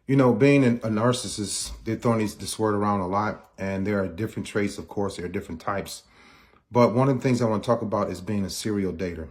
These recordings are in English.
You know, being a narcissist, they're throwing this word around a lot, and there are different traits, of course, there are different types. But one of the things I want to talk about is being a serial dater.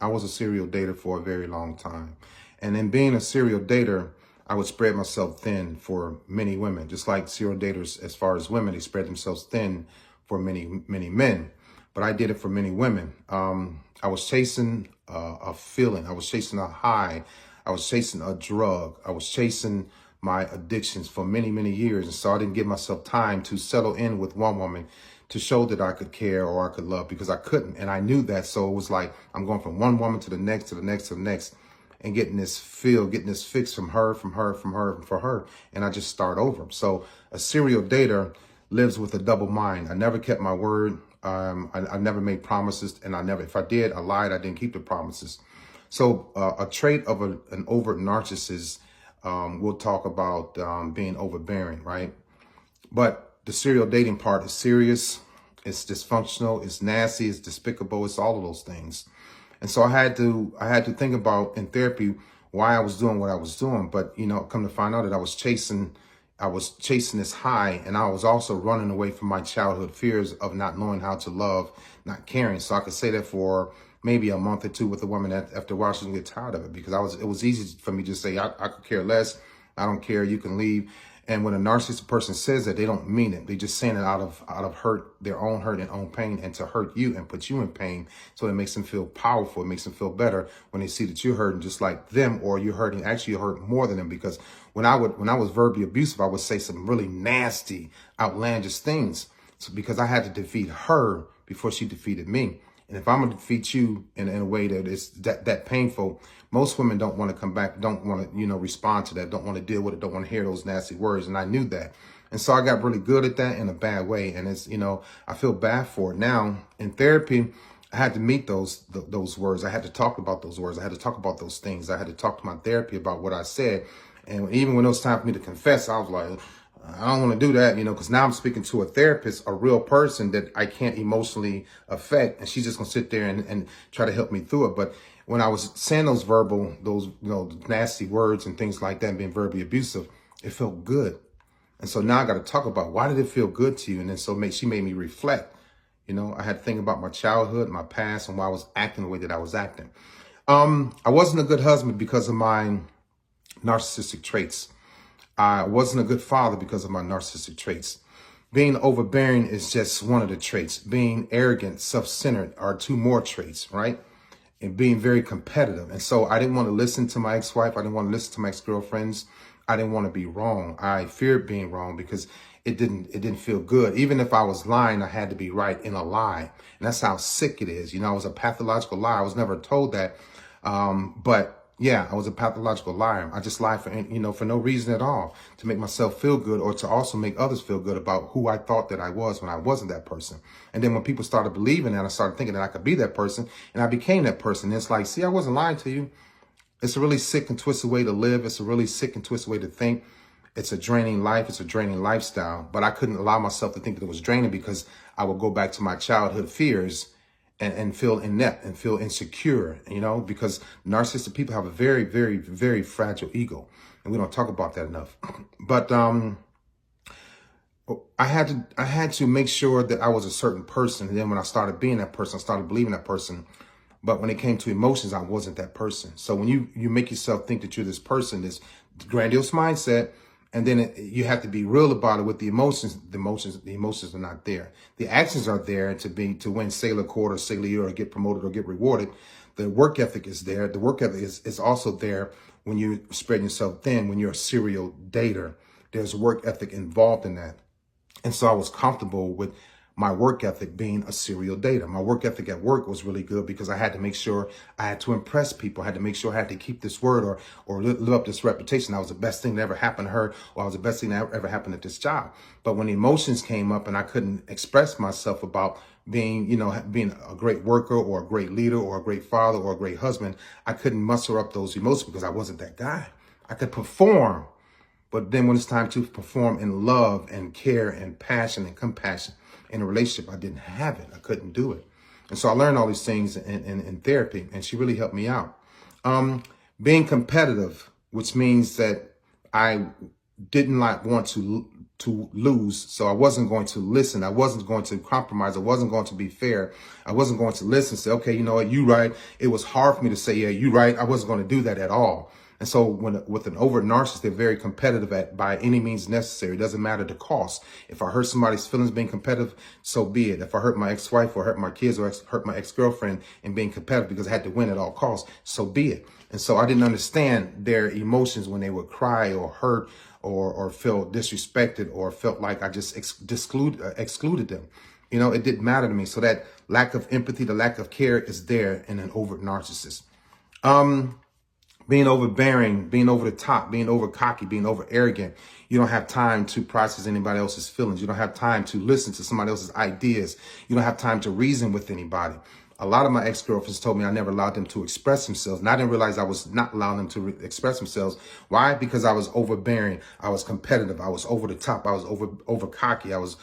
I was a serial dater for a very long time. And in being a serial dater, I would spread myself thin for many women, just like serial daters, as far as women, they spread themselves thin for many men. But I did it for many women. I was chasing a feeling. I was chasing a high. I was chasing a drug. I was chasing my addictions for many years. And so I didn't give myself time to settle in with one woman to show that I could care or I could love, because I couldn't. And I knew that. So it was like, I'm going from one woman to the next, to the next, to the next, and getting this fix from her. And I just start over. So a serial dater lives with a double mind. I never kept my word. I never made promises, and if I did, I lied. I didn't keep the promises. So a trait of an overt narcissist, we'll talk about being overbearing, right? But the serial dating part is serious, it's dysfunctional, it's nasty, it's despicable, it's all of those things. And so I had to think about in therapy why I was doing what I was doing. But come to find out that I was chasing this high, and I was also running away from my childhood fears of not knowing how to love, not caring. So I could say that for maybe a month or two with a woman. After a while, she would get tired of it, because it was easy for me to say, I could care less. I don't care. You can leave. And when a narcissistic person says that, they don't mean it. They just saying it out of hurt, their own hurt and own pain, and to hurt you and put you in pain. So it makes them feel powerful. It makes them feel better when they see that you're hurting just like them, or you're hurting. Actually, you hurt more than them, because when I was verbally abusive, I would say some really nasty, outlandish things. So because I had to defeat her before she defeated me. And if I'm going to defeat you in a way that is that painful, most women don't want to come back, don't want to, respond to that, don't want to deal with it, don't want to hear those nasty words. And I knew that. And so I got really good at that in a bad way. And it's, I feel bad for it. Now, in therapy, I had to meet those words. I had to talk about those words. I had to talk about those things. I had to talk to my therapy about what I said. And even when it was time for me to confess, I was like, I don't want to do that, because now I'm speaking to a therapist, a real person that I can't emotionally affect. And she's just going to sit there and try to help me through it. But when I was saying those nasty words and things like that, and being verbally abusive, it felt good. And so now I got to talk about, why did it feel good to you? And then she made me reflect. I had to think about my childhood, my past, and why I was acting the way that I was acting. I wasn't a good husband because of my narcissistic traits. I wasn't a good father because of my narcissistic traits. Being overbearing is just one of the traits. Being arrogant, self-centered are two more traits, right? And being very competitive. And so I didn't want to listen to my ex-wife. I didn't want to listen to my ex-girlfriends. I didn't want to be wrong. I feared being wrong because it didn't feel good. Even if I was lying, I had to be right in a lie. And that's how sick it is. I was a pathological liar. I was never told that. But yeah, I was a pathological liar. I just lied for no reason at all, to make myself feel good, or to also make others feel good about who I thought that I was when I wasn't that person. And then when people started believing that, I started thinking that I could be that person, and I became that person. And it's like, see, I wasn't lying to you. It's a really sick and twisted way to live. It's a really sick and twisted way to think. It's a draining life. It's a draining lifestyle. But I couldn't allow myself to think that it was draining, because I would go back to my childhood fears and feel inept and feel insecure, because narcissistic people have a very fragile ego. And we don't talk about that enough. But I had to make sure that I was a certain person. And then when I started being that person, I started believing that person. But when it came to emotions, I wasn't that person. So when you make yourself think that you're this person, this grandiose mindset, and then you have to be real about it with the emotions. The emotions are not there. The actions are there to win sailor court or sailor year, or get promoted or get rewarded. The work ethic is there. The work ethic is also there when you spread yourself thin, when you're a serial dater. There's work ethic involved in that. And so I was comfortable with my work ethic being a serial dater. My work ethic at work was really good, because I had to make sure I had to impress people. I had to make sure I had to keep this word or live up this reputation. I was the best thing that ever happened to her, or I was the best thing that ever happened at this job. But when emotions came up and I couldn't express myself about being a great worker or a great leader or a great father or a great husband, I couldn't muster up those emotions because I wasn't that guy. I could perform, but then when it's time to perform in love and care and passion and compassion in a relationship, I didn't have it. I couldn't do it. And so I learned all these things in therapy, and she really helped me out. Being competitive, which means that I didn't like want to lose. So I wasn't going to listen. I wasn't going to compromise. I wasn't going to be fair. I wasn't going to listen, say, okay, you know what, you right. It was hard for me to say, yeah, you right. I wasn't going to do that at all. And so with an overt narcissist, they're very competitive by any means necessary. It doesn't matter the cost. If I hurt somebody's feelings being competitive, so be it. If I hurt my ex-wife or hurt my kids or hurt my ex-girlfriend and being competitive because I had to win at all costs, so be it. And so I didn't understand their emotions when they would cry or hurt or feel disrespected or felt like I just excluded them. You know, it didn't matter to me. So that lack of empathy, the lack of care is there in an overt narcissist. Being overbearing, being over the top, being over cocky, being over arrogant. You don't have time to process anybody else's feelings. You don't have time to listen to somebody else's ideas. You don't have time to reason with anybody. A lot of my ex-girlfriends told me I never allowed them to express themselves. And I didn't realize I was not allowing them to express themselves. Why? Because I was overbearing. I was competitive. I was over the top. I was over cocky. I was,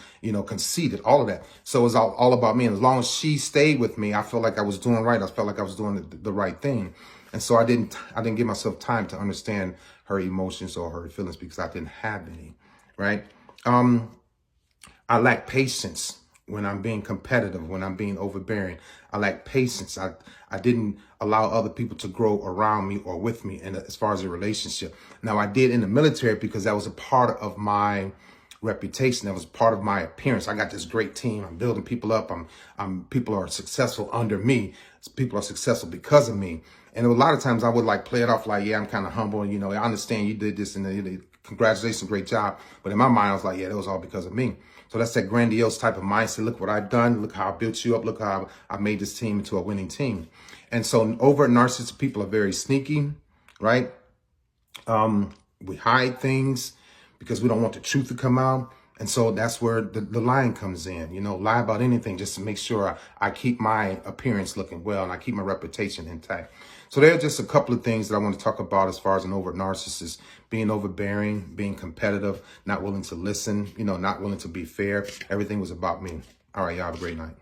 conceited, all of that. So it was all about me. And as long as she stayed with me, I felt like I was doing right. I felt like I was doing the right thing. And so I didn't give myself time to understand her emotions or her feelings because I didn't have any, right? I lack patience when I'm being competitive, when I'm being overbearing. I lack patience. I didn't allow other people to grow around me or with me and as far as a relationship. Now, I did in the military because that was a part of my reputation. That was part of my appearance. I got this great team. I'm building people up. People are successful under me. People are successful because of me. And a lot of times I would play it off like, yeah, I'm kind of humble. And, I understand you did this and congratulations, great job. But in my mind, I was like, yeah, that was all because of me. So that's that grandiose type of mindset. Look what I've done. Look how I built you up. Look how I made this team into a winning team. And so overt narcissistic people are very sneaky, right? We hide things because we don't want the truth to come out. And so that's where the lying comes in, lie about anything just to make sure I keep my appearance looking well and I keep my reputation intact. So there are just a couple of things that I want to talk about as far as an overt narcissist: being overbearing, being competitive, not willing to listen, not willing to be fair. Everything was about me. All right, y'all have a great night.